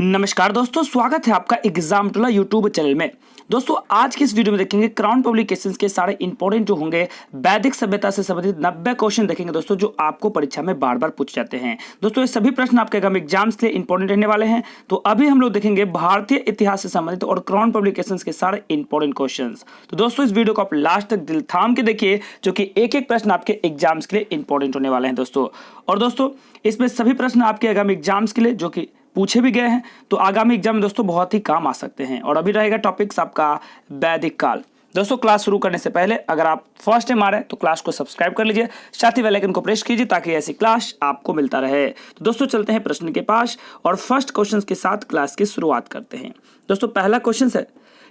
नमस्कार दोस्तों, स्वागत है आपका एग्जामटूला यूट्यूब चैनल में। दोस्तों आज की इस वीडियो में देखेंगे क्राउन पब्लिकेशंस के सारे इंपॉर्टेंट जो होंगे वैदिक सभ्यता से संबंधित 90 क्वेश्चन देखेंगे दोस्तों, जो आपको परीक्षा में बार बार पूछे जाते हैं। दोस्तों ये सभी प्रश्न आपके आगामी एग्जाम्स के लिए इंपॉर्टेंट रहने वाले हैं। तो अभी हम लोग देखेंगे भारतीय इतिहास से संबंधित और क्राउन पब्लिकेशंस के सारे इंपॉर्टेंट क्वेश्चन। तो दोस्तों इस वीडियो को आप लास्ट तक दिल थाम के देखिए, जो कि एक एक प्रश्न आपके एग्जाम्स के लिए इंपॉर्टेंट होने वाले हैं दोस्तों। और दोस्तों इसमें सभी प्रश्न आपके आगामी एग्जाम्स के लिए जो कि पूछे भी गए हैं, तो आगामी एग्जाम में दोस्तों बहुत ही काम आ सकते हैं। और अभी रहेगा टॉपिक्स आपका वैदिक काल। दोस्तों क्लास शुरू करने से पहले अगर आप फर्स्ट टाइम आ रहे हैं तो क्लास को सब्सक्राइब कर लीजिए, साथ ही बेल आइकन को प्रेस कीजिए ताकि ऐसी क्लास आपको मिलता रहे। तो दोस्तों चलते हैं प्रश्न के पास और फर्स्ट क्वेश्चन के साथ क्लास की शुरुआत करते हैं। दोस्तों पहला क्वेश्चन है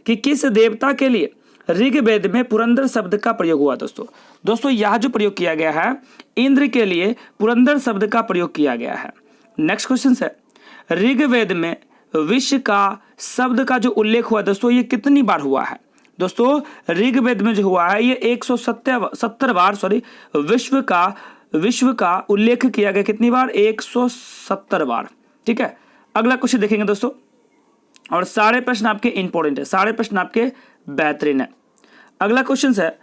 कि किस देवता के लिए ऋग्वेद में पुरंदर शब्द का प्रयोग हुआ। दोस्तों यह जो प्रयोग किया गया है, इंद्र के लिए पुरंदर शब्द का प्रयोग किया गया है। नेक्स्ट क्वेश्चन है ऋग्वेद में विश्व का शब्द का जो उल्लेख हुआ दोस्तों, ये कितनी बार हुआ है। दोस्तों ऋग्वेद में जो हुआ है ये 170 बार विश्व का उल्लेख किया गया। कितनी बार? 170 बार। ठीक है, अगला क्वेश्चन देखेंगे दोस्तों, और सारे प्रश्न आपके इंपॉर्टेंट है, सारे प्रश्न आपके बेहतरीन है। अगला क्वेश्चन है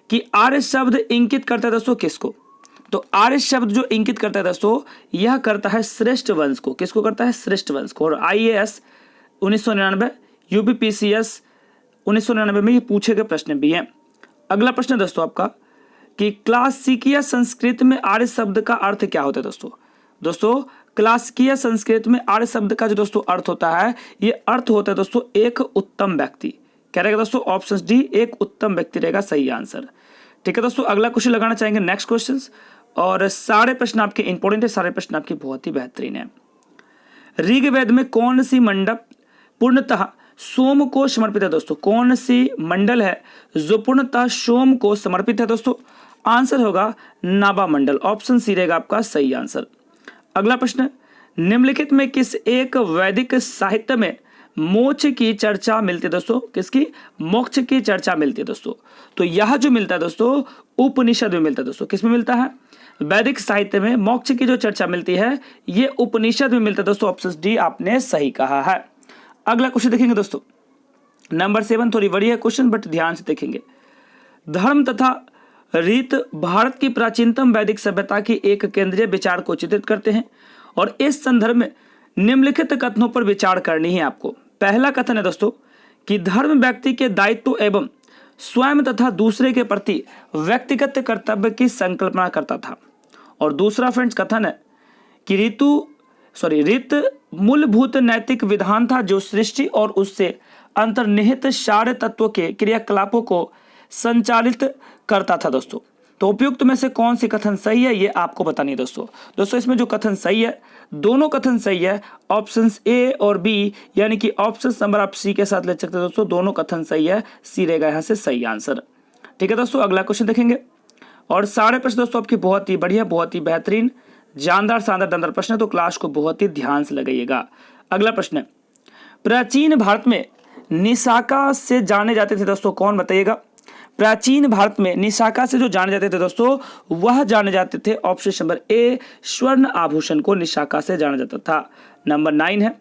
कि आर्य शब्द इंकित करता है दोस्तों किसको। तो आर्य शब्द जो इंकित करता है दोस्तों, यह करता है श्रेष्ठ वंश को। किसको करता है? श्रेष्ठ वंश को। और IAS 1999, UPPCS 1999 में ये पूछे गए प्रश्न भी हैं। अगला प्रश्न दोस्तों आपका कि क्लासिकीय संस्कृत में आर्य शब्द का अर्थ क्या होता है दोस्तों क्लासिकीय संस्कृत में आर्य शब्द का जो दोस्तों अर्थ होता है, ये अर्थ होता है दोस्तों एक उत्तम व्यक्ति। क्या रहेगा दोस्तों? ऑप्शन डी, एक उत्तम व्यक्ति रहेगा सही आंसर। ठीक है दोस्तों, अगला क्वेश्चन लगाना चाहेंगे नेक्स्ट क्वेश्चन, और सारे प्रश्न आपके इंपॉर्टेंट है, सारे प्रश्न आपके बहुत ही बेहतरीन है। ऋग्वेद में कौन सी मंडप पूर्णतः सोम को समर्पित है दोस्तों? कौन सी मंडल है जो पूर्णतः सोम को समर्पित है दोस्तों? आंसर होगा नाभा मंडल। ऑप्शन सी रहेगा आपका सही आंसर। अगला प्रश्न, निम्नलिखित में किस एक वैदिक साहित्य में मोक्ष की चर्चा मिलती है दोस्तों? किसकी? मोक्ष की चर्चा मिलती है दोस्तों। तो यह जो मिलता है दोस्तों उपनिषद में मिलता है दोस्तों। किस में मिलता है? वैदिक साहित्य में मोक्ष की जो चर्चा मिलती है ये उपनिषद में मिलता है दोस्तों। ऑप्शन डी आपने सही कहा है। अगला क्वेश्चन देखेंगे दोस्तों, नंबर 7 थोड़ी बड़ी है क्वेश्चन, बट ध्यान से देखेंगे। धर्म तथा रीत भारत की प्राचीनतम वैदिक सभ्यता की एक केंद्रीय विचार को चित्रित करते हैं, और इस संदर्भ में निम्नलिखित कथनों पर विचार करनी है आपको। पहला कथन है दोस्तों कि धर्म व्यक्ति के दायित्व एवं स्वयं तथा दूसरे के प्रति व्यक्तिगत कर्तव्य की संकल्पना करता था। और दूसरा फ्रेंड्स कथन है कि रीत मूलभूत नैतिक विधान था जो सृष्टि और उससे अंतर्निहित सारे तत्वों के क्रियाकलापों को संचालित करता था दोस्तों। तो उपयुक्त में से कौन सी कथन सही है ये आपको बतानी है दोस्तों इसमें जो कथन सही है, दोनों कथन सही है। ऑप्शन ए और बी, यानी कि ऑप्शन नंबर आप सी के साथ ले सकते हैं दोस्तों, दोनों कथन सही है, सी रहेगा यहाँ से सही आंसर। ठीक है दोस्तों, अगला क्वेश्चन देखेंगे, और सारे प्रश्न दोस्तों आपके बहुत ही बढ़िया, बहुत ही बेहतरीन, जानदार, शानदार, दमदार प्रश्न है, तो क्लास को बहुत ही ध्यान से लगाइएगा। अगला प्रश्न है, प्राचीन भारत में निशाका से जाने जाते थे दोस्तों, कौन बताइएगा? प्राचीन भारत में निशाका से जो जाने जाते थे दोस्तों, वह जाने जाते थे ऑप्शन नंबर ए, स्वर्ण आभूषण को निशाका से जाना जाता था। नंबर 9 है,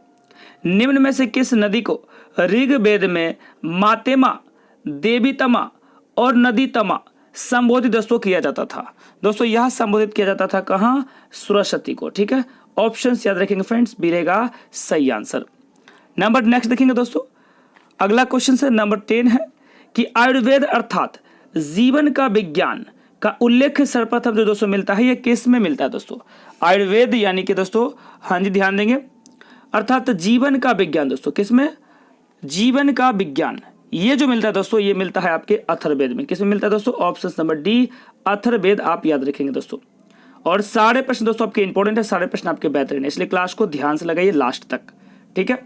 निम्न में से किस नदी को ऋग्वेद में मातेमा, देवीतमा और नदीतमा संबोधित दोस्तों किया जाता था? दोस्तों यह संबोधित किया जाता था कहाँ? सरस्वती को। ठीक है, ऑप्शन याद रखेंगे फ्रेंड्स, बी रहेगा सही आंसर। नंबर नेक्स्ट देखेंगे दोस्तों, अगला क्वेश्चन है नंबर 10 है कि आयुर्वेद अर्थात जीवन का विज्ञान का उल्लेख सर्वप्रथम जो दोस्तों मिलता है, ये किस में मिलता है दोस्तों? आयुर्वेद यानी कि दोस्तों, हाँ जी ध्यान देंगे, अर्थात जीवन का विज्ञान दोस्तों, किस में? जीवन का विज्ञान, ये जो मिलता है दोस्तों, ये मिलता है आपके अथर्ववेद में। किस में मिलता है दोस्तों? ऑप्शन नंबर डी, अथर्ववेद, आप याद रखेंगे दोस्तों। और सारे प्रश्न दोस्तों आपके इंपॉर्टेंट है, सारे प्रश्न आपके बेहतरीन है, इसलिए क्लास को ध्यान से लगाइए लास्ट तक। ठीक है,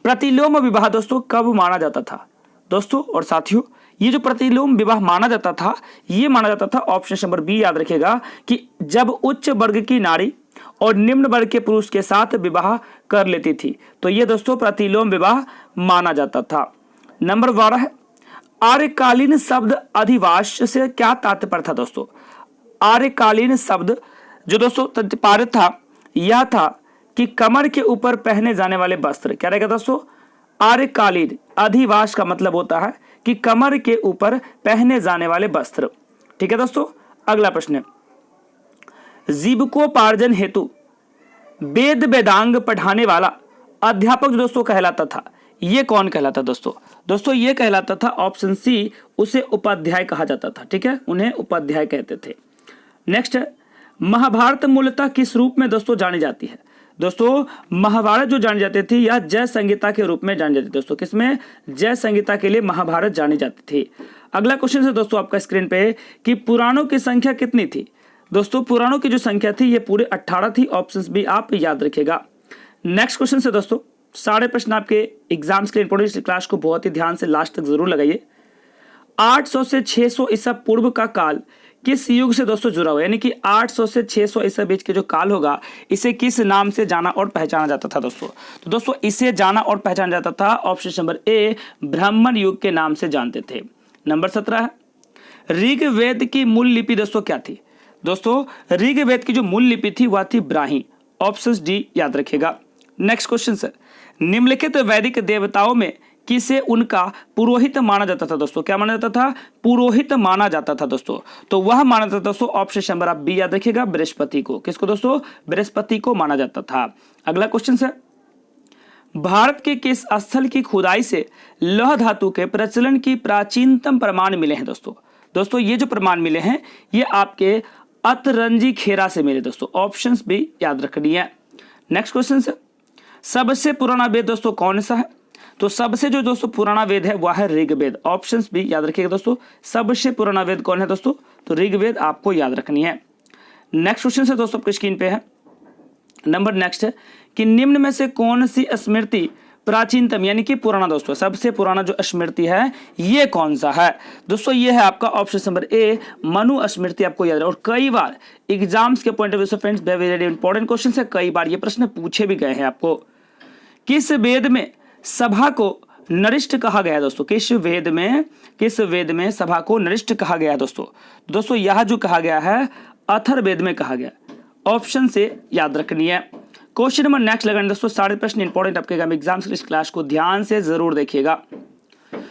प्रतिलोम विवाह दोस्तों कब माना जाता था दोस्तों? और साथियों ये जो प्रतिलोम विवाह माना जाता था, ये माना जाता था ऑप्शन नंबर बी याद रखेगा, कि जब उच्च वर्ग की नारी और निम्न वर्ग के पुरुष के साथ विवाह कर लेती थी, तो ये दोस्तों प्रतिलोम विवाह माना जाता था। नंबर 12 है, आर्यकालीन शब्द अधिवास से क्या तात्पर्य था दोस्तों? आर्यकालीन शब्द जो दोस्तों पारित था, यह था कि कमर के ऊपर पहने जाने वाले वस्त्र क्या रहेगा दोस्तों? आर्यकालीन। अधिवास का मतलब होता है कि कमर के ऊपर पहने जाने वाले वस्त्र। ठीक है दोस्तों, अगला प्रश्न है, जीविकोपार्जन हेतु वेद वेदांग पढ़ाने वाला अध्यापक जो दोस्तों कहलाता था, ये कौन कहलाता दोस्तों? दोस्तों ये कहलाता था ऑप्शन सी, उसे उपाध्याय कहा जाता था। ठीक है, उन्हें उपाध्याय कहते थे। नेक्स्ट है, महाभारत मूलतः किस रूप में दोस्तों जानी जाती है? दोस्तों महाभारत जो जानी जाती थी यह जय संहिता के रूप में जानी जाती थी दोस्तों। किसमें? जय संहिता के लिए महाभारत जानी जाती थी। अगला क्वेश्चन है दोस्तों आपका स्क्रीन पे कि पुराणों की संख्या कितनी थी? दोस्तों पुराणों की जो संख्या थी ये पूरे 18 थी। ऑप्शंस भी आप याद रखिएगा। नेक्स्ट क्वेश्चन है दोस्तों, सारे प्रश्न आपके एग्जाम्स के लिए इंपोर्टेंट, क्लास को बहुत ही ध्यान से लास्ट तक जरूर लगाइए। 800 से 600 ईसा पूर्व का काल किस युग से दोस्तों जुड़ा हुआ? यानी कि 800 से 600 ईसा बीच के जो काल होगा इसे किस नाम से जाना और पहचाना जाता था दोस्तों? तो दोस्तों इसे जाना और पहचाना जाता था, ऑप्शन नंबर ए, ब्राह्मण युग के नाम से जानते थे। नंबर 17 है, ऋग्वेद की मूल लिपि दोस्तों क्या थी? दोस्तों ऋग्वेद की जो मूल लिपि थी वह थी ब्राह्मी। ऑप्शन डी याद रखिएगा। नेक्स्ट क्वेश्चन है, निम्नलिखित वैदिक देवताओं में किसे उनका पुरोहित माना जाता था दोस्तों? क्या माना जाता था? पुरोहित माना जाता था दोस्तों। तो वह माना जाता था दोस्तों, ऑप्शन नंबर आप बी याद रखिएगा, बृहस्पति को। किसको दोस्तों? बृहस्पति को माना जाता था। अगला क्वेश्चन है, भारत के किस स्थल की खुदाई से लौह धातु के प्रचलन की प्राचीनतम प्रमाण मिले हैं दोस्तों? दोस्तों ये जो प्रमाण मिले हैं ये आपके अतरंजी खेरा से मिले दोस्तों। ऑप्शंस भी याद रखनी है। नेक्स्ट क्वेश्चन है, सबसे पुराना वेद दोस्तों कौन सा है? तो सबसे जो दोस्तों पुराना वेद है वह है ऋग्वेद। ऑप्शंस भी याद रखिएगा दोस्तों, सबसे पुराना वेद कौन है दोस्तों? तो ऋग्वेद आपको याद रखनी है। नेक्स्ट क्वेश्चन है दोस्तों आपकी स्क्रीन पे है, नंबर नेक्स्ट है कि निम्न में से कौन सी स्मृति प्राचीनतम यानी कि पुराना दोस्तों, सबसे पुराना जो स्मृति है ये कौन सा है? दोस्तों ये है आपका ऑप्शन नंबर ए, मनु स्मृति। आपको याद है और कई बार एग्जाम्स के पॉइंट ऑफ व्यू से फ्रेंड्स वेरी इंपॉर्टेंट क्वेश्चन है, कई बार ये प्रश्न पूछे भी गए हैं आपको। किस वेद में सभा को नरिष्ठ कहा गया है दोस्तों? किस वेद में सभा को नरिष्ठ कहा गया है दोस्तों? दोस्तों यह जो कहा गया है अथर्ववेद में कहा गया। ऑप्शन से याद रखनी है। क्वेश्चन नंबर नेक्स्ट लगाने दोस्तों, सारे प्रश्न इंपॉर्टेंट आपके एग्जाम्स के इस क्लास को ध्यान से जरूर देखिएगा।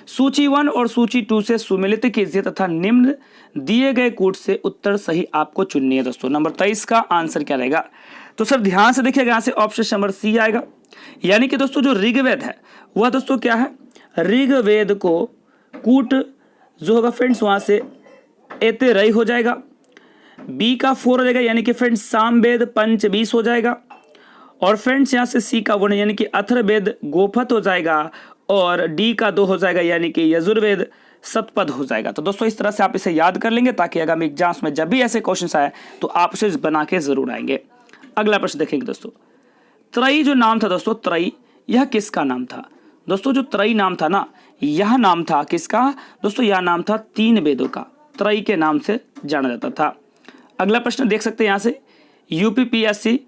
सूची 1 और सूची 2 से सुमेलित कीजिए तथा निम्न दिए गए कूट से उत्तर सही आपको चुननी है दोस्तों। नंबर 23 का आंसर क्या रहेगा? तो सर ध्यान से देखिएगा, यहाँ से ऑप्शन नंबर सी आएगा। यानी कि दोस्तों जो ऋग्वेद है वह दोस्तों क्या है? ऋग्वेद को कूट जो होगा फ्रेंड्स वहां से एते रई हो जाएगा, बी का 4 हो जाएगा यानी कि फ्रेंड्स सामवेद पंच 20 हो जाएगा, और फ्रेंड्स यहाँ से सी का 1 यानी कि अथर्ववेद गोफत हो जाएगा, और डी का 2 हो जाएगा यानी कि यजुर्वेद सतपद हो जाएगा। तो दोस्तों इस तरह से आप इसे याद कर लेंगे ताकि आगामी एग्जाम्स में जब भी ऐसे क्वेश्चन आए तो आप उसे बना के जरूर आएंगे। अगला प्रश्न देखेंगे दोस्तों, त्रयी जो नाम था दोस्तों, त्रयी यह किसका नाम था? दोस्तों जो त्रयी नाम था ना, यह नाम था किसका दोस्तों? यह नाम था 3 वेदों का, त्रयी के नाम से जाना जाता था। अगला प्रश्न देख सकते हैं यहाँ से, यूपीपीएससी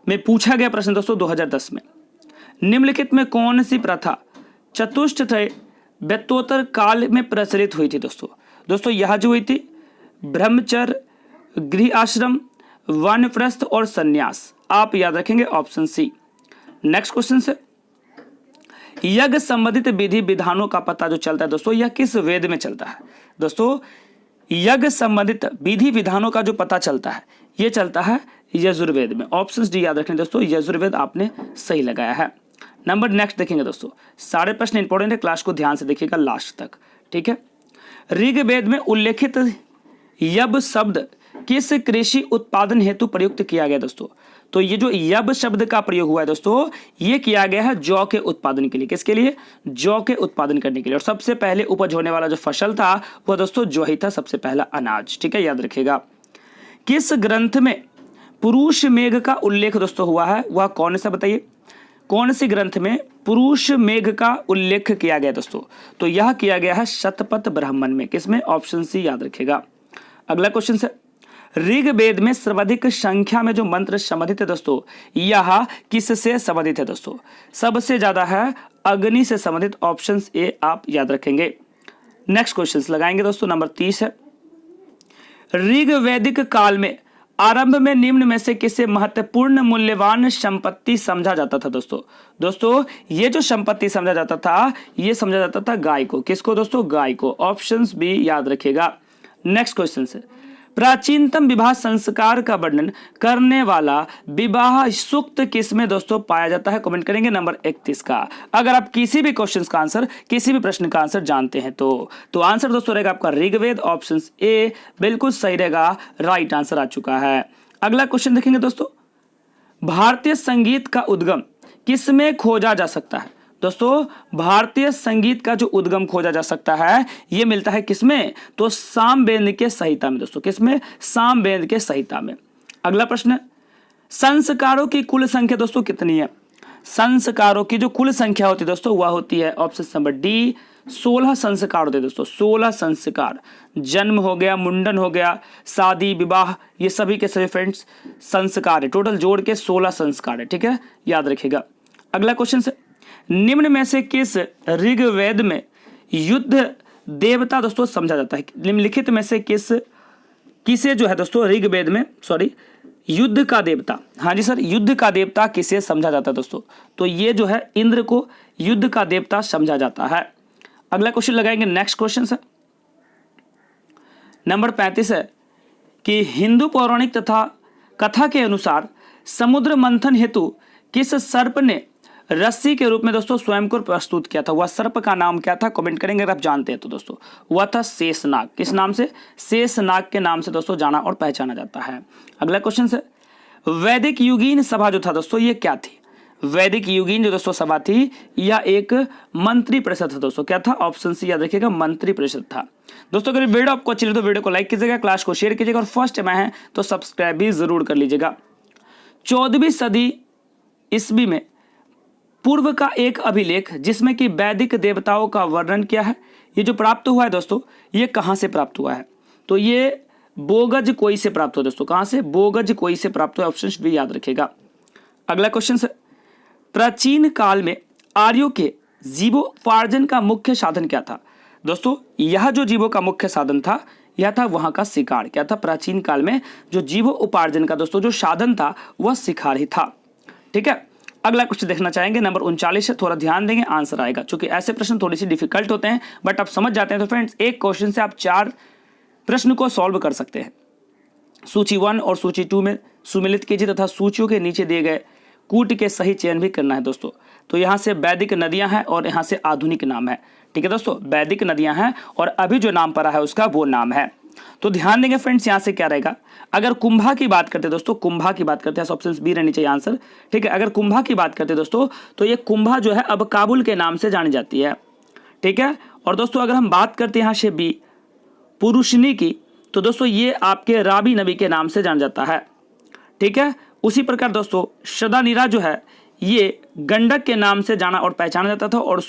में पूछा गया प्रश्न दोस्तों 2010 में, निम्नलिखित में कौन सी प्रथा चतुष्टय व्यक्तोत्तर काल में प्रचलित हुई थी दोस्तों? दोस्तों यह जो हुई थी ब्रह्मचर्य, गृह आश्रम, वानप्रस्थ और संन्यास। आप याद रखेंगे ऑप्शन सी। नेक्स्ट क्वेश्चन से, यज्ञ संबंधित विधि विधानों का पता जो चलता है दोस्तों यह किस वेद में चलता है? दोस्तों यज्ञ संबंधित विधि विधानों का जो पता चलता है यह चलता है यजुर्वेद में। ऑप्शंस डी याद रखें दोस्तों, यजुर्वेद आपने सही लगाया है। नंबर नेक्स्ट देखेंगे दोस्तों, सारे प्रश्न इंपॉर्टेंट है, क्लास को ध्यान से देखिएगा लास्ट तक, ठीक है। ऋग्वेद में उल्लेखित यब शब्द किस कृषि उत्पादन हेतु प्रयुक्त किया गया दोस्तों? तो ये जो यब शब्द का प्रयोग हुआ है दोस्तों ये किया गया है जौ के उत्पादन के लिए। किसके लिए? जौ के उत्पादन करने के लिए। और सबसे पहले उपज होने वाला जो फसल था वह दोस्तों जौ ही था, सबसे पहला अनाज, ठीक है, याद रखिएगा। किस ग्रंथ में पुरुष मेघ का उल्लेख दोस्तों हुआ है, वह कौन सा बताइए? कौन से ग्रंथ में पुरुष मेघ का उल्लेख किया गया दोस्तों? तो यह किया गया है शतपथ ब्राह्मण में। किसमें? ऑप्शन सी याद रखिएगा। अगला क्वेश्चन से, ऋग्वेद में सर्वाधिक संख्या में जो मंत्र संबंधित है दोस्तों यह किससे संबंधित है दोस्तों? सबसे ज्यादा है अग्नि से संबंधित। ऑप्शन ए आप याद रखेंगे। नेक्स्ट क्वेश्चन लगाएंगे दोस्तों, नंबर 30 है, ऋग्वैदिक काल में आरंभ में निम्न में से किसे महत्वपूर्ण मूल्यवान संपत्ति समझा जाता था दोस्तों ये जो संपत्ति समझा जाता था, ये समझा जाता था गाय को। किसको दोस्तों? गाय को। ऑप्शंस भी याद रखिएगा। नेक्स्ट क्वेश्चन से, प्राचीनतम विवाह संस्कार का वर्णन करने वाला विवाह सूक्त किसमें दोस्तों पाया जाता है? कमेंट करेंगे नंबर 31 का। अगर आप किसी भी क्वेश्चन का आंसर, किसी भी प्रश्न का आंसर जानते हैं तो आंसर दोस्तों रहेगा आपका ऋग्वेद। ऑप्शन ए बिल्कुल सही रहेगा, राइट आंसर आ चुका है। अगला क्वेश्चन देखेंगे दोस्तों, भारतीय संगीत का उद्गम किसमें खोजा जा सकता है? दोस्तों भारतीय संगीत का जो उद्गम खोजा जा सकता है यह मिलता है किसमें? तो सामवेद के संहिता में दोस्तों। किसमें? सामवेद के संहिता में। अगला प्रश्न, संस्कारों की कुल संख्या दोस्तों कितनी है? संस्कारों की जो कुल संख्या होती है दोस्तों वह होती है ऑप्शन नंबर डी 16 संस्कार होते हैं दोस्तों। 16 संस्कार, जन्म हो गया, मुंडन हो गया, शादी विवाह, ये सभी के सभी फ्रेंड्स संस्कार है। टोटल जोड़ के 16 संस्कार है। ठीक है, याद रखिएगा। अगला क्वेश्चन से, निम्न में से किस ऋग्वेद में युद्ध देवता दोस्तों समझा जाता है? निम्नलिखित में से किसे जो है दोस्तों ऋग्वेद में युद्ध का देवता, हाँ जी सर, युद्ध का देवता किसे समझा जाता है दोस्तों? तो ये जो है इंद्र को युद्ध का देवता समझा जाता है। अगला क्वेश्चन लगाएंगे। नेक्स्ट क्वेश्चन है नंबर 35 है कि हिंदू पौराणिक तथा कथा के अनुसार समुद्र मंथन हेतु किस सर्प ने रस्सी के रूप में दोस्तों स्वयं को प्रस्तुत किया था? वह सर्प का नाम क्या था? कमेंट करेंगे अगर आप जानते हैं तो दोस्तों। वह था शेषनाग। किस नाम से? शेषनाग के नाम से दोस्तों जाना और पहचाना जाता है। अगला क्वेश्चन से, वैदिक युगीन सभा जो था दोस्तों ये क्या थी? वैदिक युगीन जो दोस्तों सभा थी यह एक मंत्री परिषद था दोस्तों। क्या था? ऑप्शन सी याद रखिएगा, मंत्री परिषद था। दोस्तों अगर वीडियो आपको अच्छी लगे तो वीडियो को लाइक कीजिएगा, क्लास को शेयर कीजिएगा और फर्स्ट टाइम आए हैं तो सब्सक्राइब भी जरूर कर लीजिएगा। 14वीं सदी ईस्वी में पूर्व का एक अभिलेख जिसमें कि वैदिक देवताओं का वर्णन किया है, ये जो प्राप्त हुआ है दोस्तों ये कहां से प्राप्त हुआ है? तो ये बोगज कोई से प्राप्त हुआ दोस्तों। कहां से? बोगज कोई से प्राप्त हुआ। ऑप्शन भी याद रखिएगा। अगला क्वेश्चन है, प्राचीन काल में आर्यों के जीवोपार्जन का मुख्य साधन क्या था? दोस्तों यह जो जीवों का मुख्य साधन था यह था वहां का शिकार। क्या था? प्राचीन काल में जो जीवोपार्जन का दोस्तों जो साधन था वह शिकार ही था। ठीक है, अगला क्वेश्चन देखना चाहेंगे नंबर 39 है। थोड़ा ध्यान देंगे, आंसर आएगा, क्योंकि ऐसे प्रश्न थोड़ी सी डिफिकल्ट होते हैं बट आप समझ जाते हैं तो फ्रेंड्स एक क्वेश्चन से आप 4 प्रश्न को सॉल्व कर सकते हैं। सूची 1 और सूची 2 में सुमिलित कीजिए तथा सूचियों के नीचे दिए गए कूट के सही चयन भी करना है दोस्तों। तो यहाँ से वैदिक नदियां हैं और यहाँ से आधुनिक नाम है। ठीक है दोस्तों, वैदिक नदियां हैं और अभी जो नाम पड़ा है उसका वो नाम है। तो ध्यान देंगे फ्रेंड्स, यहाँ से क्या रहेगा? अगर कुंभा की बात करते हैं दोस्तों, कुंभा की बात करते हैं, ऑप्शन बी रहनी चाहिए आंसर। ठीक है, अगर कुंभा की बात करते हैं दोस्तों तो ये कुंभा जो है अब काबुल के नाम से जानी जाती है। ठीक है, और दोस्तों अगर हम बात करते हैं यहाँ से बी पुरुषनी की तो दोस्तों ये आपके राबी नबी के नाम से जाना जाता है। ठीक है, उसी प्रकार दोस्तों शदानीरा जो है ये गंडक के नाम से जाना और पहचाना जाता था और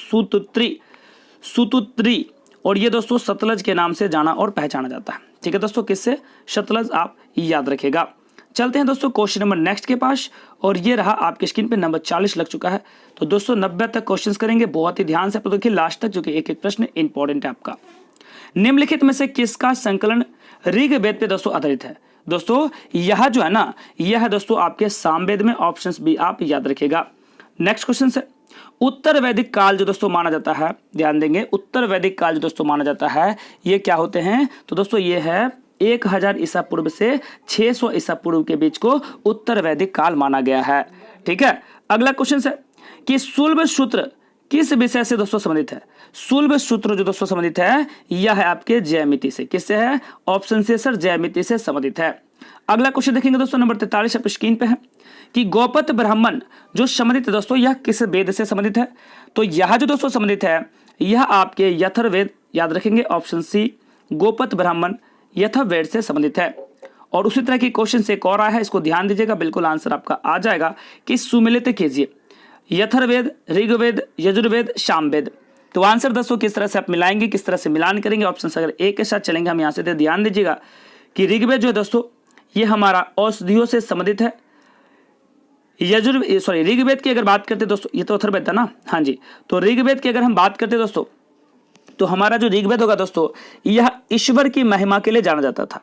सुतुत्री और ये दोस्तों सतलज के नाम से जाना और पहचाना जाता है। ठीक है दोस्तों, किससे? सतलज, आप याद रखिएगा। चलते हैं दोस्तों क्वेश्चन नंबर नेक्स्ट के पास और ये रहा आपके स्क्रीन पे नंबर 40 लग चुका है। तो दोस्तों 90 तक क्वेश्चंस करेंगे, बहुत ही ध्यान से देखिए लास्ट तक, जो कि एक एक प्रश्न इंपॉर्टेंट है आपका। निम्नलिखित में से किसका संकलन ऋग्वेद पे दोस्तों आधारित है? दोस्तों यह जो है ना यह है दोस्तों आपके सामवेद में। ऑप्शंस भी आप याद रखिएगा। नेक्स्ट क्वेश्चन से, उत्तर वैदिक काल जो दोस्तों माना जाता है, ध्यान देंगे, उत्तर वैदिक काल जो दोस्तों माना जाता है ये क्या होते हैं? तो दोस्तों ये है 1000 ईसा पूर्व से 600 ईसा पूर्व के बीच को उत्तर वैदिक काल माना गया है। ठीक है, अगला क्वेश्चन है कि शुल्ब सूत्र किस विषय से दोस्तों संबंधित है? शुल्ब सूत्र जो दोस्तों संबंधित है यह है आपके ज्यामिति से। किससे है? ऑप्शन से सर ज्यामिति से संबंधित है। अगला क्वेश्चन देखेंगे दोस्तों नंबर 43 आपकी स्क्रीन पे है कि गोपत ब्राह्मण जो संबंधित है दोस्तों यह किस वेद से संबंधित है? तो यह जो दोस्तों संबंधित है यह आपके यथर्वेद, याद रखेंगे ऑप्शन सी, गोपत ब्राह्मण यथर्वेद से संबंधित है। और उसी तरह की क्वेश्चन से एक और आया है, इसको ध्यान दीजिएगा, बिल्कुल आंसर आपका आ जाएगा कि सुमिलित कीजिए यथर्वेद, ऋग्वेद, यजुर्वेद, सामवेद। तो आंसर दोस्तों किस तरह से आप मिलाएंगे, किस तरह से मिलान करेंगे? ऑप्शन अगर एक के साथ चलेंगे हम यहाँ से ध्यान दीजिएगा कि ऋग्वेद जो है दोस्तों ये हमारा औषधियों से संबंधित है। ऋग्वेद की अगर बात करते दोस्तों, ये तो अथर्ववेद था ना, हाँ जी, तो ऋग्वेद की अगर हम बात करते दोस्तों तो हमारा जो ऋग्वेद होगा दोस्तों यह ईश्वर की महिमा के लिए जाना जाता था।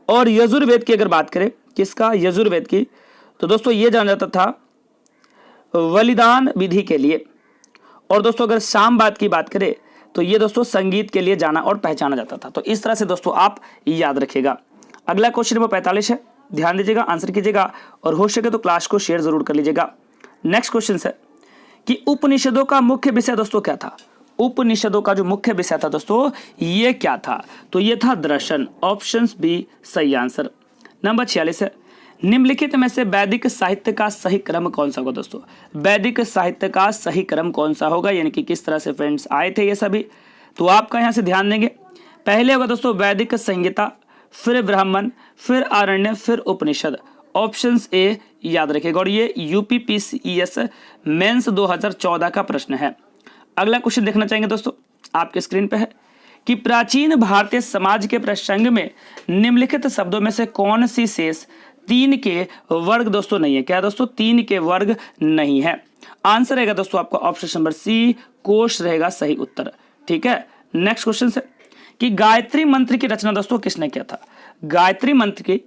और यजुर्वेद की अगर बात करें किसका? यजुर्वेद की। तो दोस्तों ये जाना जाता था बलिदान विधि के लिए। और दोस्तों अगर सामवाद की बात करें तो ये दोस्तों संगीत के लिए जाना और पहचाना जाता था। तो इस तरह से दोस्तों आप याद रखिएगा। अगला क्वेश्चन नंबर 45 है, ध्यान दीजिएगा, आंसर कीजिएगा और हो सके तो क्लास को शेयर जरूर कर लीजिएगा। नेक्स्ट क्वेश्चन है कि उपनिषदों का मुख्य विषय दोस्तों क्या था? उपनिषदों का जो मुख्य विषय था दोस्तों ये क्या था? तो ये था दर्शन। ऑप्शन बी सही आंसर। नंबर 46 है, निम्नलिखित में से वैदिक साहित्य का सही क्रम कौन सा होगा? दोस्तों वैदिक साहित्य का सही क्रम कौन सा होगा, यानी कि किस तरह से फ्रेंड्स आए थे ये सभी? तो आपका यहाँ से ध्यान देंगे, पहले होगा दोस्तों वैदिक संहिता, फिर ब्राह्मण, फिर आरण्य, फिर उपनिषद। ऑप्शन ए याद रखिएगा और ये यूपीपीसीएस मेंस 2014 का प्रश्न है। अगला क्वेश्चन देखना चाहेंगे दोस्तों, आपके स्क्रीन पे है कि प्राचीन भारतीय समाज के प्रसंग में निम्नलिखित शब्दों में से कौन सी शेष 3 के वर्ग दोस्तों नहीं है? क्या दोस्तों? 3 के वर्ग नहीं है। आंसर रहेगा दोस्तों आपका ऑप्शन नंबर सी, कोश रहेगा सही उत्तर। ठीक है, नेक्स्ट क्वेश्चन है कि गायत्री मंत्र की रचना दोस्तों किसने किया था? गायत्री मंत्र की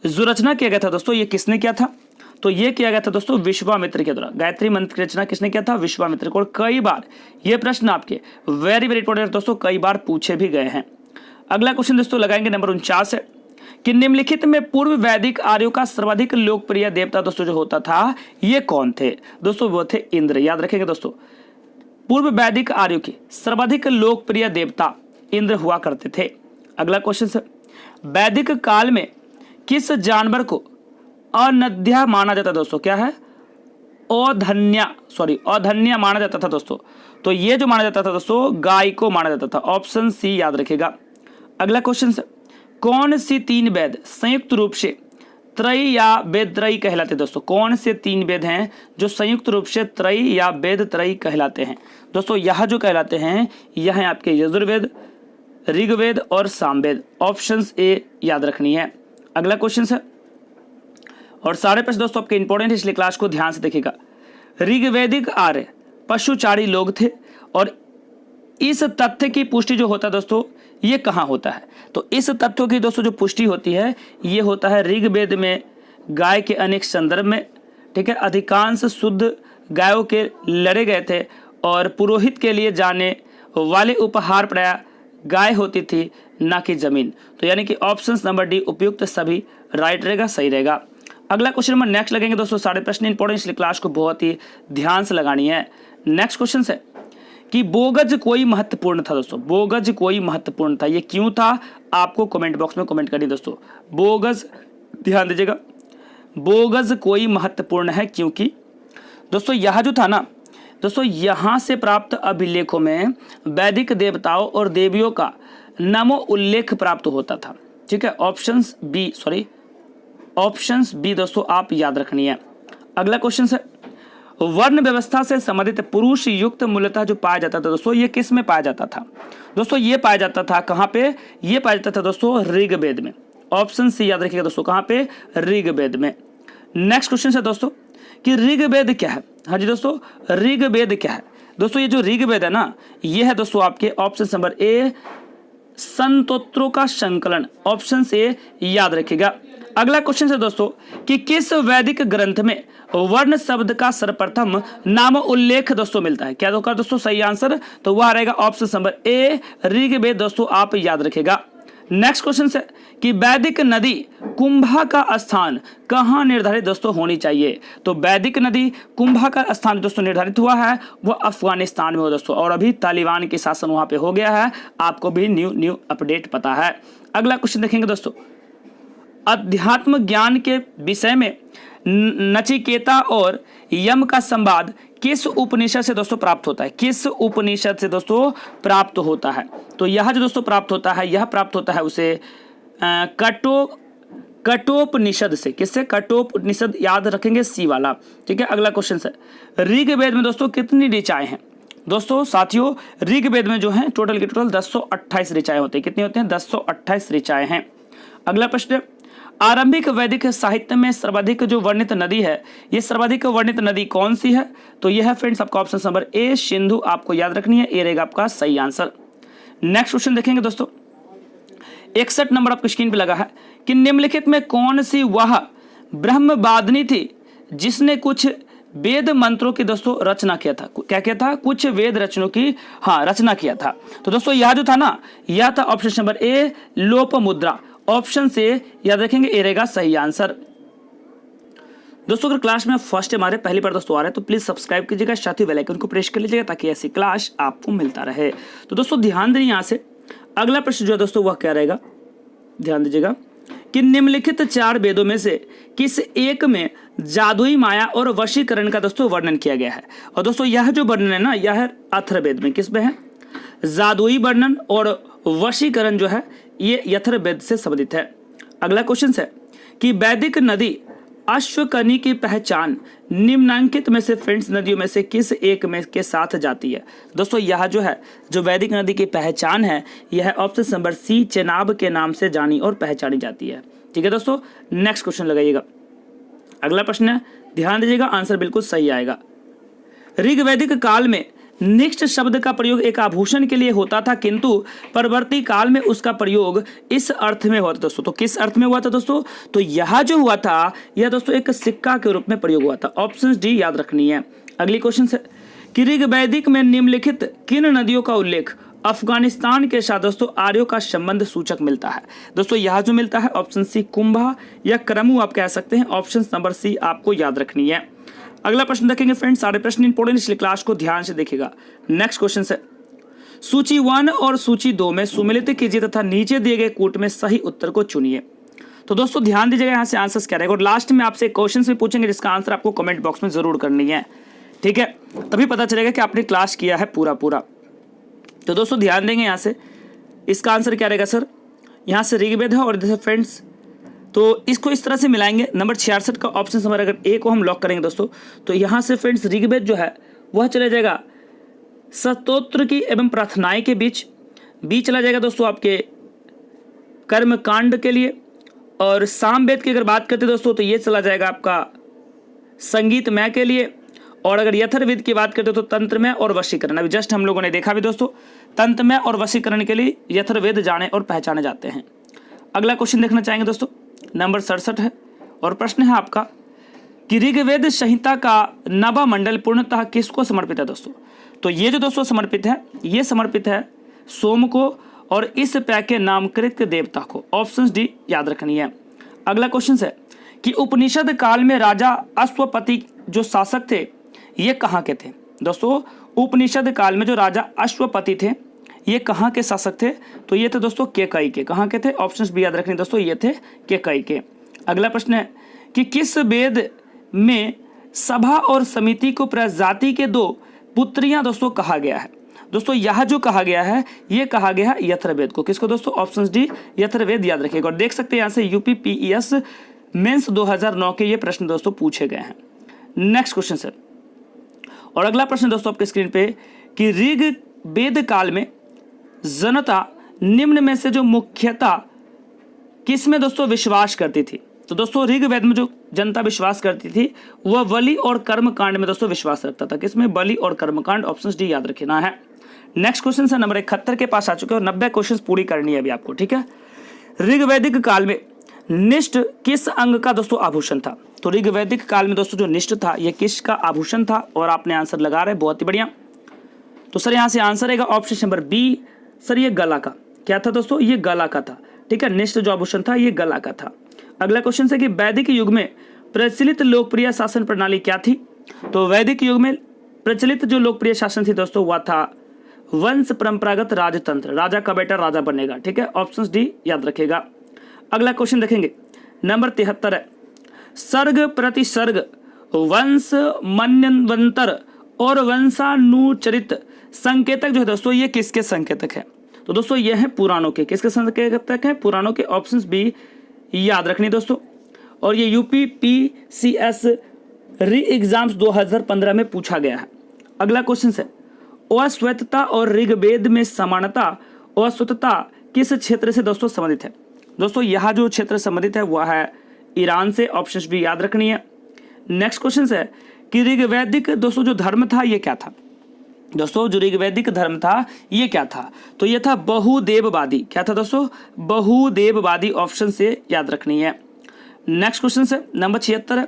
जो रचना किया गया था दोस्तों ये किसने किया था? तो ये किया गया था दोस्तों विश्वामित्र के द्वारा। गायत्री मंत्र की रचना किसने किया था? विश्वामित्र को। और कई बार ये प्रश्न आपके वेरी वेरी इंपॉर्टेंट दोस्तों, कई बार पूछे भी गए हैं। अगला क्वेश्चन दोस्तों लगाएंगे नंबर 49 है कि निम्नलिखित में पूर्व वैदिक आर्यों का सर्वाधिक लोकप्रिय देवता दोस्तों जो होता था ये कौन थे? दोस्तों वो थे इंद्र। याद रखेंगे दोस्तों, पूर्व वैदिक आर्यों के सर्वाधिक लोकप्रिय देवता इंद्र हुआ करते थे। अगला क्वेश्चन है, वैदिक काल में किस जानवर को अनध्या माना जाता दोस्तों? क्या है? अधन्या माना जाता था दोस्तों। तो ये जो माना जाता था दोस्तों गाय को माना जाता था। ऑप्शन सी याद रखिएगा। अगला क्वेश्चन है, कौन सी 3 वेद संयुक्त रूप से त्रयी या वेद त्रयी कहलाते? दोस्तों कौन से 3 वेद हैं जो संयुक्त रूप से त्रयी या वेद त्रयी कहलाते हैं? दोस्तों यह जो कहलाते हैं यह है आपके यजुर्वेद, ऋग्वेद और सामवेद। ऑप्शन ए याद रखनी है। अगला क्वेश्चन है और सारे प्रश्न दोस्तों आपके इंपॉर्टेंट है, इसलिए क्लास को ध्यान से देखिएगा। ऋग्वैदिक आर्य पशुचारी लोग थे और इस तथ्य की पुष्टि जो होता है दोस्तों ये कहाँ होता है? तो इस तथ्यों की दोस्तों जो पुष्टि होती है ये होता है ऋग्वेद में, गाय के अनेक संदर्भ में। ठीक है, अधिकांश शुद्ध गायों के लड़े गए थे और पुरोहित के लिए जाने वाले उपहार प्राय गाय होती थी ना कि जमीन। तो यानी कि ऑप्शन नंबर डी उपयुक्त सभी राइट रहेगा, सही रहेगा। अगला क्वेश्चन नंबर नेक्स्ट लगेंगे दोस्तों, सारे प्रश्न इंपॉर्टेंट इसलिए क्लास को बहुत ही ध्यान से लगानी है। नेक्स्ट क्वेश्चन है कि बोगज कोई महत्वपूर्ण था दोस्तों। बोगज कोई महत्वपूर्ण था, ये क्यों था? आपको कमेंट बॉक्स में कमेंट करिए दोस्तों। बोगज, ध्यान दीजिएगा, बोगज कोई महत्वपूर्ण है क्योंकि दोस्तों यह जो था ना दोस्तों यहाँ से प्राप्त अभिलेखों में वैदिक देवताओं और देवियों का नामो उल्लेख प्राप्त होता था। ठीक है, ऑप्शंस बी दोस्तों आप याद रखनी है। अगला क्वेश्चन है, वर्ण व्यवस्था से संबंधित पुरुष युक्त मूलतः जो पाया जाता था दोस्तों ये किस में पाया जाता था? दोस्तों ये पाया जाता था कहाँ पे? ये पाया जाता था दोस्तों ऋग्वेद में। ऑप्शन सी याद रखिएगा दोस्तों, कहाँ पे? ऋग्वेद में। नेक्स्ट क्वेश्चन है दोस्तों कि ऋग्वेद क्या है? हाँ जी दोस्तों, ऋग्वेद क्या है? दोस्तों ये जो ऋग्वेद है ना ये है दोस्तों आपके ऑप्शन नंबर ए संतोत्रों का संकलन। ऑप्शन से याद रखिएगा। अगला क्वेश्चन है दोस्तों कि किस वैदिक ग्रंथ में वर्ण शब्द का सर्वप्रथम नाम उल्लेख दोस्तों मिलता है? क्या होगा दोस्तों सही आंसर? तो वह रहेगा ऑप्शन नंबर ए ऋग्वेद दोस्तों, आप याद रखिएगा। नेक्स्ट क्वेश्चन है कि वैदिक नदी कुंभा का स्थान कहाँ निर्धारित दोस्तों होनी चाहिए? तो वैदिक नदी कुंभा का स्थान दोस्तों निर्धारित हुआ है वो अफगानिस्तान में हो दोस्तों, और अभी तालिबान के शासन वहां पे हो गया है। आपको भी न्यू अपडेट पता है। अगला क्वेश्चन देखेंगे दोस्तों, अध्यात्म ज्ञान के विषय में नचिकेता और यम का संवाद किस उपनिषद से दोस्तों प्राप्त होता है? किस उपनिषद से दोस्तों प्राप्त होता है? तो यह जो दोस्तों प्राप्त होता है यह प्राप्त होता है उसे कठोपनिषद से। किससे? कठोपनिषद, याद रखेंगे सी वाला। ठीक है, अगला क्वेश्चन है, ऋग्वेद में दोस्तों कितनी ऋचाएं हैं? दोस्तों साथियों ऋग्वेद में जो है टोटल के टोटल 1028 ऋचाएं होती है। कितनी होती हैं? 1028 ऋचाएं हैं। अगला प्रश्न, आरंभिक वैदिक साहित्य में सर्वाधिक जो वर्णित नदी है ये सर्वाधिक वर्णित नदी कौन सी है? तो यह है फ्रेंड्स आपका ऑप्शन नंबर ए सिंधु, आपको याद रखनी है, ये रहेगा आपका सही आंसर। नेक्स्ट क्वेश्चन देखेंगे दोस्तों, 61 नंबर आपकी स्क्रीन पे लगा है कि निम्नलिखित में कौन सी वह ब्रह्मवादिनी थी जिसने कुछ वेद मंत्रों की दोस्तों रचना किया था। क्या था? कुछ वेद रचनों की रचना किया था। तो दोस्तों यह जो था ना, यह था option number A Lopamudra. Option से याद रखेंगे, ए रहेगा सही आंसर। दोस्तों अगर क्लास में फर्स्ट हमारे पहली बार दोस्तों आ रहे हैं तो प्लीज सब्सक्राइब कीजिएगा, साथ ही बेल आइकन को प्रेस कर लीजिएगा ताकि ऐसी क्लास आपको मिलता रहे। तो दोस्तों ध्यान दें, यहाँ से अगला प्रश्न जो है दोस्तों वह क्या रहेगा, ध्यान दीजिएगा कि निम्नलिखित 4 वेदों में से किस एक में जादुई माया और वशीकरण का दोस्तों वर्णन किया गया है। और दोस्तों यह जो वर्णन है ना, यह है अथर्ववेद में। किस में है? जादुई वर्णन और वशीकरण जो है ये अथर्ववेद से संबंधित है। अगला क्वेश्चन है कि वैदिक नदी अश्वकनी की पहचान निम्नांकित में से फ्रेंड्स नदियों में से किस एक में के साथ जाती है। दोस्तों यह जो है, जो वैदिक नदी की पहचान है, यह ऑप्शन नंबर सी चेनाब के नाम से जानी और पहचानी जाती है। ठीक है दोस्तों, नेक्स्ट क्वेश्चन लगाइएगा। अगला प्रश्न है, ध्यान दीजिएगा, आंसर बिल्कुल सही आएगा। ऋग्वैदिक काल में निष्ठ शब्द का प्रयोग एक आभूषण के लिए होता था, किंतु परवर्ती काल में उसका प्रयोग इस अर्थ में हुआ था दोस्तों। तो किस अर्थ में हुआ था दोस्तों? तो यह जो हुआ था, यह दोस्तों एक सिक्का के रूप में प्रयोग हुआ था। ऑप्शन डी याद रखनी है। अगली क्वेश्चन है कि ऋग्वैदिक में निम्नलिखित किन नदियों का उल्लेख अफगानिस्तान के साथ दोस्तों आर्यों का संबंध सूचक मिलता है। दोस्तों यह जो मिलता है ऑप्शन सी कुंभा या क्रमु आप कह सकते हैं। ऑप्शन नंबर सी आपको याद रखनी है। अगला प्रश्न देखेंगे फ्रेंड्स, सारे प्रश्न इंपोर्टेंट, इसलिए क्लास को ध्यान से देखिएगा। नेक्स्ट क्वेश्चन है, सूची 1 और सूची 2 में सुमेलित कीजिए तथा नीचे दिए गए कूट में सही उत्तर को चुनिए। तो दोस्तों ध्यान दीजिएगा, यहाँ से आंसर क्या रहेगा और लास्ट में आपसे क्वेश्चन भी पूछेंगे जिसका आंसर आपको कमेंट बॉक्स में जरूर करनी है। ठीक है, तभी पता चलेगा कि आपने क्लास किया है पूरा। तो दोस्तों ध्यान देंगे, यहाँ से इसका आंसर क्या रहेगा सर, यहाँ से ऋग्वेद है और जैसे फ्रेंड्स तो इसको इस तरह से मिलाएंगे। नंबर 66 का ऑप्शन नंबर अगर ए को हम लॉक करेंगे दोस्तों, तो यहाँ से फ्रेंड्स ऋग्वेद जो है वह चला जाएगा स्तोत्र की एवं प्रार्थनाएं के बीच चला जाएगा दोस्तों आपके कर्म कांड के लिए। और सामवेद की अगर बात करते दोस्तों तो ये चला जाएगा आपका संगीतमय के लिए। और अगर यथर्वेद की बात करते तो तंत्रमय और वशीकरण, अभी जस्ट हम लोगों ने देखा भी दोस्तों, तंत्रमय और वशीकरण के लिए यथर्वेद जाने और पहचाने जाते हैं। अगला क्वेश्चन देखना चाहेंगे दोस्तों, नंबर 67 है और प्रश्न है आपका कि ऋग्वेद संहिता का नवा मंडल पूर्णतः किसको समर्पित है दोस्तों। तो ये जो दोस्तों समर्पित है, ये समर्पित है सोम को और इस पैक के नामकृत देवता को। ऑप्शन डी याद रखनी है। अगला क्वेश्चन है कि उपनिषद काल में राजा अश्वपति जो शासक थे ये कहाँ के थे दोस्तों। उपनिषद काल में जो राजा अश्वपति थे ये कहाँ के शासक थे? तो ये थे दोस्तों केकई के। कहाँ के थे? ऑप्शंस भी याद रखने दोस्तों, ये थे केकई के। अगला प्रश्न है कि किस वेद में सभा और समिति को प्रजाति के 2 पुत्रियां दोस्तों कहा गया है। दोस्तों यह जो कहा गया है ये कहा गया है यथर्वेद को। किसको दोस्तों? ऑप्शन डी यथर्वेद याद रखिएगा। और देख सकते हैं यहाँ से यूपीपीएस मेंस 2009 के ये प्रश्न दोस्तों पूछे गए हैं। नेक्स्ट क्वेश्चन सर, और अगला प्रश्न दोस्तों आपके स्क्रीन पे कि ऋग्वेद काल में जनता निम्न में से जो मुख्यतः किस में दोस्तों विश्वास करती थी। तो दोस्तों ऋग्वेद में जो जनता विश्वास करती थी वह बलि और कर्मकांड में दोस्तों विश्वास रखता था। किसमें? बलि और कर्मकांड। ऑप्शन डी याद रखना है। नेक्स्ट क्वेश्चन है नंबर 71 के पास आ चुके हैं और 90 क्वेश्चन पूरी करनी है अभी आपको। ठीक है, ऋग्वैदिक काल में निष्ठ किस अंग का दोस्तों आभूषण था। तो ऋग्वैदिक काल में दोस्तों जो निष्ठ था यह किसका आभूषण था और आपने आंसर लगा रहे, बहुत ही बढ़िया। तो सर यहाँ से आंसर रहेगा ऑप्शन नंबर बी सर, ये गला का। क्या था दोस्तों? ये गला का था। ठीक है, निष्ठ जो आभूषण था ये गला का था। अगला क्वेश्चन है कि वैदिक युग में प्रचलित लोकप्रिय शासन प्रणाली क्या थी। तो वैदिक युग में प्रचलित जो लोकप्रिय शासन थी दोस्तों वह था वंश परंपरागत राजतंत्र। राजा का बेटा राजा बनेगा। ठीक है, ऑप्शन डी याद रखेगा। अगला क्वेश्चन देखेंगे नंबर 73 है, सर्ग प्रतिसर्ग वंश मन्वंतर और वंशानुचरित संकेतक जो है दोस्तों ये किसके संकेतक है। तो दोस्तों ये है पुराणों के। किसके संकेतक है? पुराणों के। ऑप्शंस भी याद रखनी दोस्तों। और ये यूपीपीसीएस री एग्जाम्स 2015 में पूछा गया है। अगला क्वेश्चन है अश्वेतता और ऋग्वेद में समानता और अश्वेतता किस क्षेत्र से दोस्तों संबंधित है। दोस्तों यह जो क्षेत्र संबंधित है वह है ईरान से। ऑप्शंस भी याद रखनी है। नेक्स्ट क्वेश्चन है कि ऋग्वैदिक दोस्तों जो धर्म था ये क्या था। दोस्तों जो ऋग्वैदिक धर्म था ये क्या था, तो ये था बहुदेववादी। क्या था दोस्तों, बहुदेववादी। ऑप्शन से याद रखनी है। नेक्स्ट क्वेश्चन है नंबर 76 है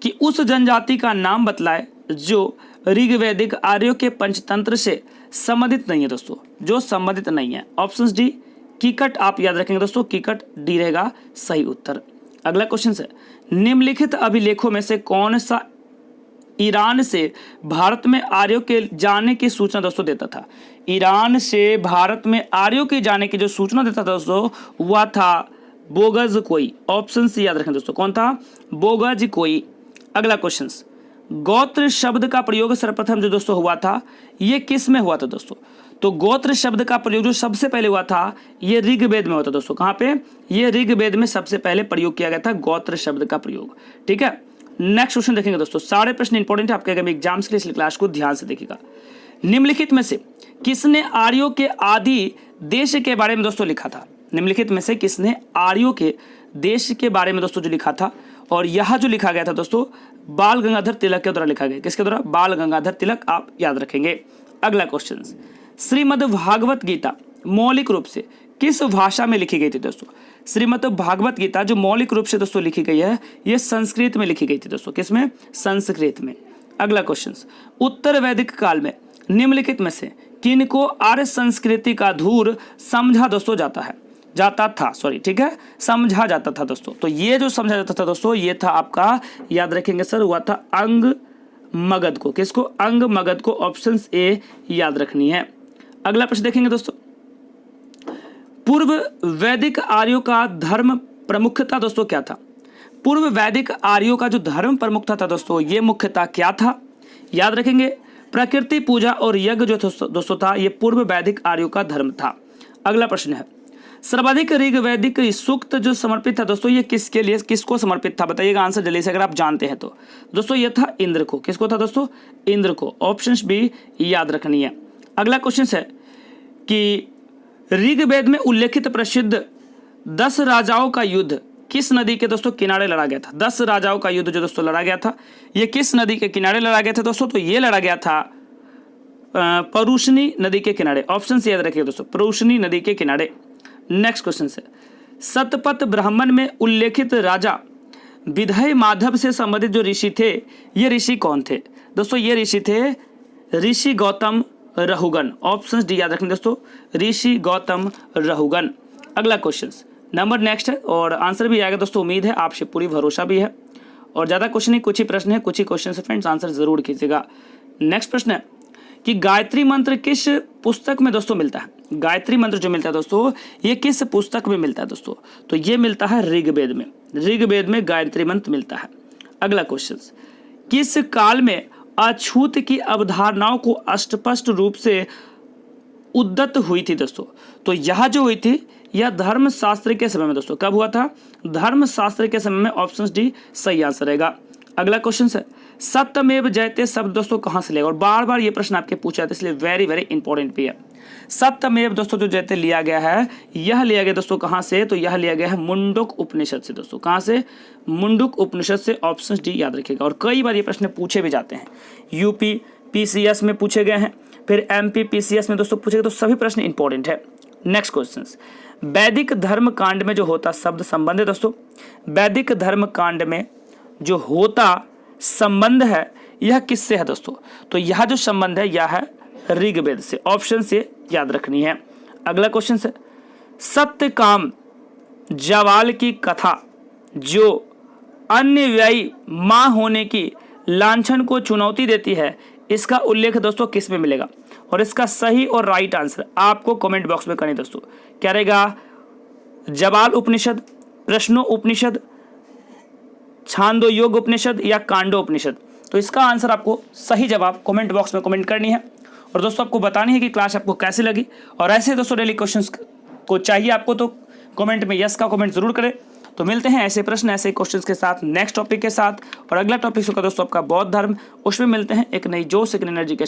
कि उस जनजाति का नाम बतलाए जो ऋग्वैदिक आर्यों के पंचतंत्र से संबंधित नहीं है। दोस्तों जो संबंधित नहीं है, ऑप्शन डी कीकट आप याद रखेंगे दोस्तों, कीकट डी रहेगा सही उत्तर। अगला क्वेश्चन है निम्नलिखित अभिलेखों में से कौन सा ईरान से भारत में आर्यों के जाने की सूचना दोस्तों देता था। ईरान से भारत में आर्यों के जाने की जो सूचना देता था दोस्तों वह था बोगज कोई। ऑप्शन सी याद रखें दोस्तों, कौन था, बोगज कोई। अगला क्वेश्चन गोत्र शब्द का प्रयोग सर्वप्रथम जो दोस्तों हुआ था ये किस में हुआ था दोस्तों, तो गोत्र शब्द का प्रयोग जो सबसे पहले हुआ था ये ऋग्वेद में हुआ था दोस्तों। कहां पे, ये ऋग्वेद में सबसे पहले प्रयोग किया गया था गोत्र शब्द का प्रयोग। ठीक है, नेक्स्ट क्वेश्चन देखेंगे दोस्तों, सारे प्रश्न इंपॉर्टेंट है आपके आगामी एग्जाम्स के लिए, इसलिए क्लास को ध्यान से देखिएगा। निम्नलिखित में से किसने आर्यों के आदि देश के बारे में दोस्तों लिखा था। निम्नलिखित में से किसने आर्यों के देश के बारे में दोस्तों जो लिखा था, और यह जो लिखा गया था दोस्तों बाल गंगाधर तिलक के द्वारा लिखा गया। किसके द्वारा, बाल गंगाधर तिलक, आप याद रखेंगे। अगला क्वेश्चन श्रीमद् भागवत गीता मौलिक रूप से किस भाषा में लिखी गई थी दोस्तों। श्रीमद् भागवत गीता जो मौलिक रूप से दोस्तों लिखी गई है ये संस्कृत में लिखी गई थी दोस्तों। किसमें, संस्कृत में। अगला क्वेश्चन उत्तर वैदिक काल में निम्नलिखित में से किनको आर्य संस्कृति का धूर समझा दोस्तों जाता था सॉरी, ठीक है, समझा जाता था दोस्तों। तो ये जो समझा जाता था दोस्तों ये था आपका, याद रखेंगे सर, हुआ था अंग मगध को। किसको, अंग मगध को। ऑप्शन ए याद रखनी है। अगला प्रश्न देखेंगे दोस्तों, पूर्व वैदिक आर्यों का धर्म प्रमुखता दोस्तों क्या था। पूर्व वैदिक आर्यों का जो धर्म प्रमुखता था दोस्तों ये मुख्यतः क्या था, याद रखेंगे, प्रकृति पूजा और यज्ञ जो दोस्तों था ये पूर्व वैदिक आर्यों का धर्म था। अगला प्रश्न है सर्वाधिक ऋग्वैदिक सूक्त जो समर्पित था दोस्तों ये किसके लिए, किसको समर्पित था, बताइएगा आंसर जल्दी से अगर आप जानते हैं तो। दोस्तों ये था इंद्र को। किसको था दोस्तों, इंद्र को। ऑप्शन बी याद रखनी है। अगला क्वेश्चन है कि ऋग्वेद में उल्लेखित प्रसिद्ध 10 राजाओं का युद्ध किस नदी के दोस्तों किनारे लड़ा गया था। 10 राजाओं का युद्ध जो दोस्तों लड़ा गया था ये किस नदी के किनारे लड़ा गया था दोस्तों, तो ये लड़ा गया था परुशनी नदी के किनारे। ऑप्शन से याद रखिए दोस्तों, परुशनी नदी के किनारे। नेक्स्ट क्वेश्चन है सतपथ ब्राह्मण में उल्लेखित राजा विधय माधव से संबंधित जो ऋषि थे ये ऋषि कौन थे दोस्तों, ये ऋषि थे ऋषि गौतम रहुगन। ऑप्शन डी याद रखें दोस्तों, ऋषि गौतम रहुगन। अगला क्वेश्चन नंबर नेक्स्ट है और आंसर भी आएगा दोस्तों, उम्मीद है आपसे पूरी भरोसा भी है, और ज़्यादा क्वेश्चन नहीं, कुछ ही प्रश्न है, कुछ ही क्वेश्चन है फ्रेंड्स, आंसर जरूर कीजिएगा। नेक्स्ट प्रश्न है कि गायत्री मंत्र किस पुस्तक में दोस्तों मिलता है। गायत्री मंत्र जो मिलता है दोस्तों ये किस पुस्तक में मिलता है दोस्तों, तो ये मिलता है ऋग्वेद में। ऋग्वेद में गायत्री मंत्र मिलता है। अगला क्वेश्चन किस काल में अछूत की अवधारणाओं को अस्पष्ट रूप से उद्यत हुई थी दोस्तों, तो यह जो हुई थी यह धर्मशास्त्र के समय में दोस्तों। कब हुआ था, धर्मशास्त्र के समय में। ऑप्शन डी सही आंसर रहेगा। अगला क्वेश्चन है सत्यमेव जयते शब्द दोस्तों कहां से लिया, और बार बार ये प्रश्न आपके पूछा था इसलिए वेरी वेरी इंपॉर्टेंट भी है। सत्यमेव दोस्तों जो जयते लिया गया है यह लिया गया दोस्तों कहां से, तो यह लिया गया है मुंडक उपनिषद से दोस्तों। कहां से, मुंडक उपनिषद से। ऑप्शन डी याद रखिएगा। और कई बार ये प्रश्न पूछे भी जाते हैं, यूपी पीसीएस में पूछे गए हैं, फिर एमपी पीसीएस में दोस्तों पूछे गए, तो सभी प्रश्न इंपॉर्टेंट है। नेक्स्ट क्वेश्चन वैदिक धर्म कांड में जो होता शब्द संबंध है दोस्तों, वैदिक धर्म कांड में जो होता संबंध है यह किससे है दोस्तों, तो यह जो संबंध है यह है ऋग्वेद से। ऑप्शन से याद रखनी है। अगला क्वेश्चन है सत्यकाम जवाल की कथा जो अन्यव्ययी मां होने की लांछन को चुनौती देती है इसका उल्लेख दोस्तों किस में मिलेगा, और इसका सही और राइट आंसर आपको कमेंट बॉक्स में करनी दोस्तों। क्या रहेगा, जवाल उपनिषद, प्रश्नो उपनिषद, छांदो योग उपनिषद या कांडो उपनिषद। तो इसका आंसर आपको सही जवाब कमेंट बॉक्स में कमेंट करनी है। और दोस्तों आपको बतानी है कि क्लास आपको कैसी लगी, और ऐसे दोस्तों डेली क्वेश्चंस को चाहिए आपको तो कमेंट में यस का कमेंट जरूर करें। तो मिलते हैं ऐसे प्रश्न ऐसे क्वेश्चंस के साथ नेक्स्ट टॉपिक के साथ, और अगला टॉपिक होगा दोस्तों आपका बौद्ध धर्म, उसमें मिलते हैं एक नई जोश एक एनर्जी के